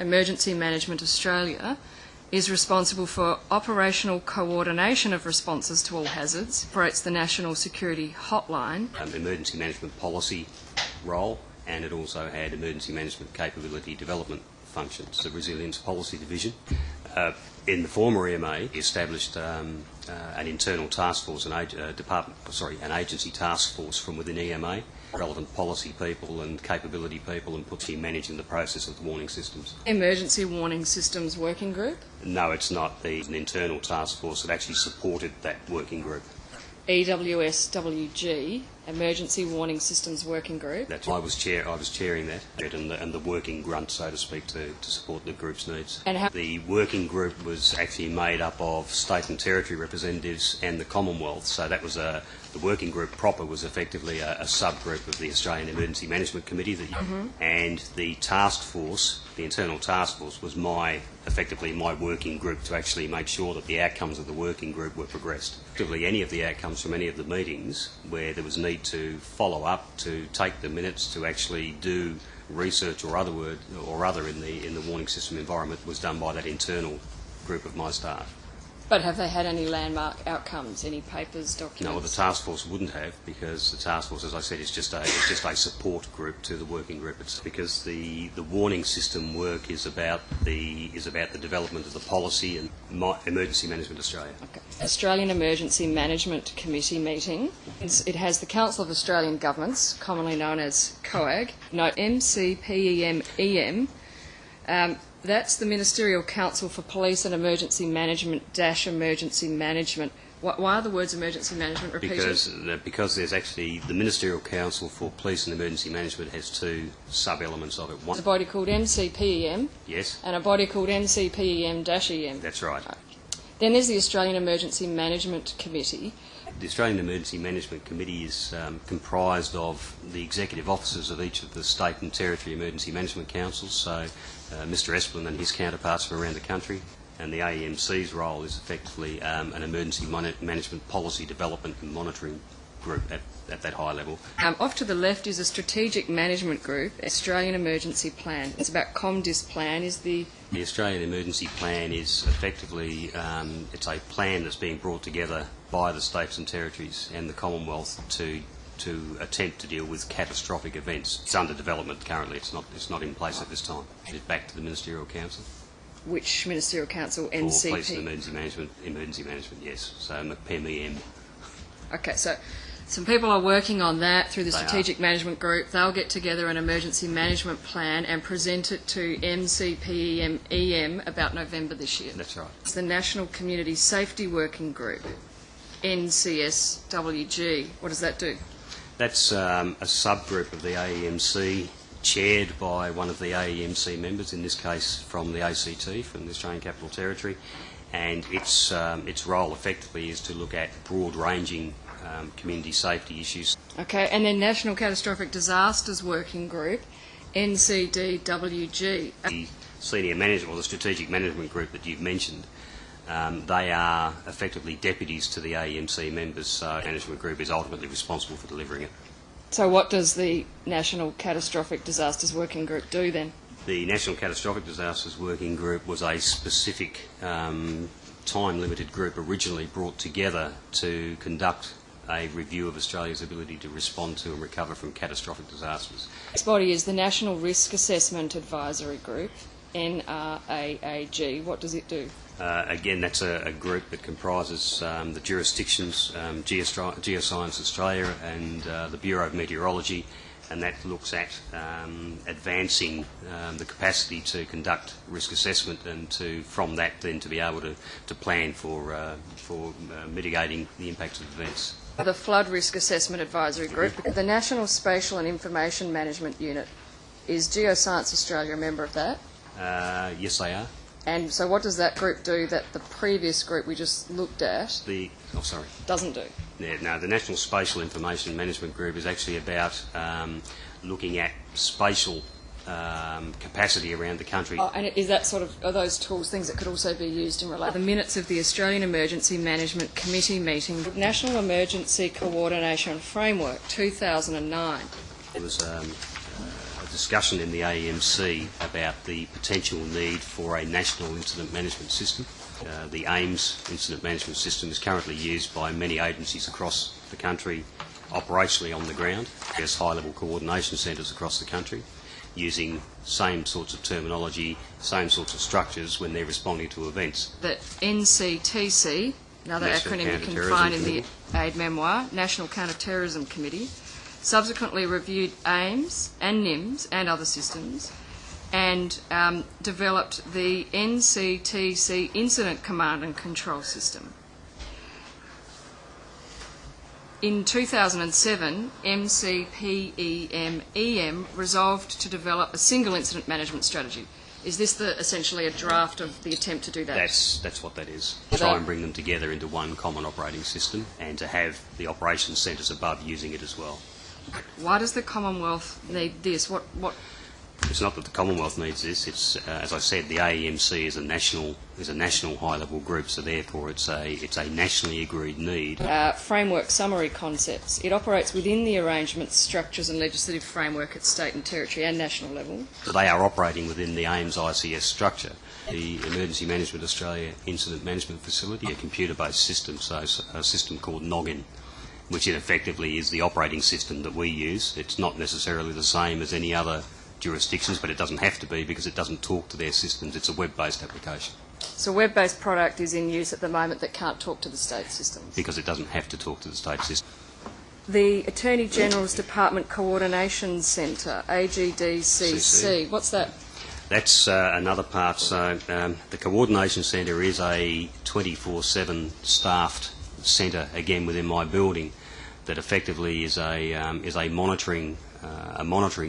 Emergency Management Australia is responsible for operational coordination of responses to all hazards, operates the National Security Hotline. Emergency management policy role, and it also had emergency management capability development functions. The Resilience Policy Division. In the former EMA, established an internal task force, an agency task force from within EMA, relevant policy people and capability people, and puts in managing the process of the warning systems. Emergency Warning Systems Working Group? No, it's not. It's an internal task force that actually supported that working group. EWSWG, Emergency Warning Systems Working Group. I was chairing that, and the working grunt, so to speak, to support the group's needs. And the working group was actually made up of state and territory representatives and the Commonwealth. So that was the working group proper was effectively a subgroup of the Australian Emergency Management Committee, and the task force, the internal task force, was effectively my working group to actually make sure that the outcomes of the working group were progressed. Effectively, any of the outcomes from any of the meetings where there was need to follow up, to take the minutes, to actually do research or other in the warning system environment was done by that internal group of my staff. But have they had any landmark outcomes, any papers, documents? No, the task force wouldn't have, because the task force, as I said, is just a support group to the working group. It's because the warning system work is about the development of the policy and Emergency Management Australia. Okay. Australian Emergency Management Committee meeting. It has the Council of Australian Governments, commonly known as COAG. Note MCPEM-EM. That's the Ministerial Council for Police and Emergency Management - Emergency Management. Why are the words emergency management repeated? Because there's actually the Ministerial Council for Police and Emergency Management has two sub-elements of it. One, there's a body called MCPEM. Yes. And a body called MCPEM-EM. That's right. Then there's the Australian Emergency Management Committee. The Australian Emergency Management Committee is comprised of the executive officers of each of the state and territory emergency management councils, so Mr Esplin and his counterparts from around the country, and the AEMC's role is effectively an emergency management policy development and monitoring group at that high level. Off to the left is a strategic management group, Australian Emergency Plan. It's about ComDis Plan. The Australian Emergency Plan is effectively it's a plan that's being brought together by the states and territories and the Commonwealth to attempt to deal with catastrophic events. It's under development currently. It's not in place at this time. It's back to the Ministerial Council. Which Ministerial Council? For Police and Emergency Management, yes. So MCPEM-EM. Okay, so some people are working on that through the Strategic Management Group. They'll get together an emergency management plan and present it to MCPEM-EM about November this year. That's right. It's the National Community Safety Working Group, NCSWG. What does that do? That's a subgroup of the AEMC, chaired by one of the AEMC members, in this case from the ACT, from the Australian Capital Territory, and its role effectively is to look at broad-ranging community safety issues. Okay, and then National Catastrophic Disasters Working Group, NCDWG. The senior management, or the strategic management group that you've mentioned, they are effectively deputies to the AEMC members, so the management group is ultimately responsible for delivering it. So what does the National Catastrophic Disasters Working Group do then? The National Catastrophic Disasters Working Group was a specific time-limited group originally brought together to conduct a review of Australia's ability to respond to and recover from catastrophic disasters. This body is the National Risk Assessment Advisory Group, NRAAG. What does it do? Again, that's a group that comprises the jurisdictions, Geoscience Australia and the Bureau of Meteorology, and that looks at advancing the capacity to conduct risk assessment and from that then to be able to plan for mitigating the impacts of events. The Flood Risk Assessment Advisory Group, the National Spatial and Information Management Unit. Is Geoscience Australia a member of that? Yes, they are. And so what does that group do that the previous group we just looked at doesn't do? Yeah, no, the National Spatial Information Management Group is actually about looking at spatial capacity around the country. Oh, and is that are those tools things that could also be used in relation to the minutes of the Australian Emergency Management Committee meeting, National Emergency Coordination Framework 2009? It was a discussion in the AEMC about the potential need for a national incident management system. The AIMS incident management system is currently used by many agencies across the country operationally on the ground. There's high-level coordination centres across the country using same sorts of terminology, same sorts of structures when they're responding to events. The NCTC, another National acronym you can Counter-Terrorism find in the Committee. aid memoir, National Counter-Terrorism Committee, subsequently reviewed AIMS and NIMS and other systems and developed the NCTC Incident Command and Control System. In 2007, MCPEM-EM resolved to develop a single incident management strategy. Is this essentially a draft of the attempt to do that? That's what that is. Try and bring them together into one common operating system and to have the operations centres above using it as well. Why does the Commonwealth need this? What? It's not that the Commonwealth needs this. It's, as I said, the AEMC is a national high-level group, so therefore it's a nationally agreed need. Framework summary concepts. It operates within the arrangements, structures and legislative framework at state and territory and national level. So they are operating within the AIMS ICS structure. The Emergency Management Australia Incident Management Facility, a computer-based system, so a system called Noggin, which effectively is the operating system that we use. It's not necessarily the same as any other jurisdictions, but it doesn't have to be because it doesn't talk to their systems. It's a web-based application. So a web-based product is in use at the moment that can't talk to the state systems? Because it doesn't have to talk to the state system. The Attorney General's Department Coordination Centre, AGDCC, what's that? That's another part. So the Coordination Centre is a 24/7 staffed centre, again within my building, that effectively is a monitoring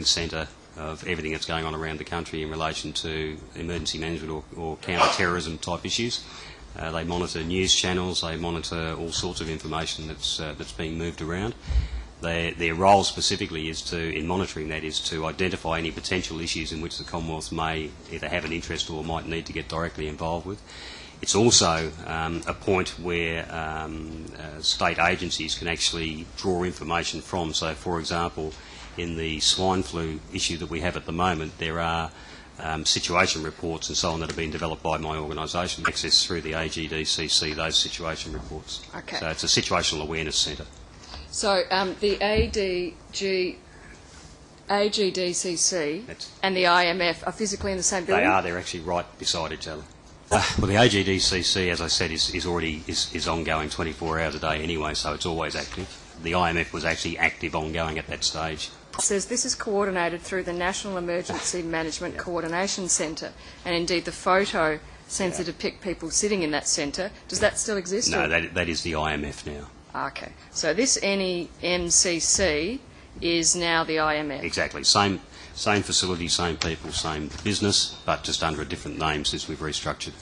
centre of everything that's going on around the country in relation to emergency management or counter-terrorism type issues. They monitor news channels, they monitor all sorts of information that's being moved around. Their role specifically in monitoring that is to identify any potential issues in which the Commonwealth may either have an interest or might need to get directly involved with. It's also a point where state agencies can actually draw information from. So, for example, in the swine flu issue that we have at the moment, there are situation reports and so on that have been developed by my organisation. Access through the AGDCC those situation reports. Okay. So it's a situational awareness centre. So the AGDCC and the IMF are physically in the same building? They are. They're actually right beside each other. Well, the AGDCC, as I said, is ongoing 24 hours a day anyway, so it's always active. The IMF was actually active ongoing at that stage. It says this is coordinated through the National Emergency Management Coordination Centre, and indeed the photo seems to depict people sitting in that centre. Does that still exist? No, that is the IMF now. Okay, so this NEMCC is now the IMF. Exactly, same facility, same people, same business, but just under a different name since we've restructured.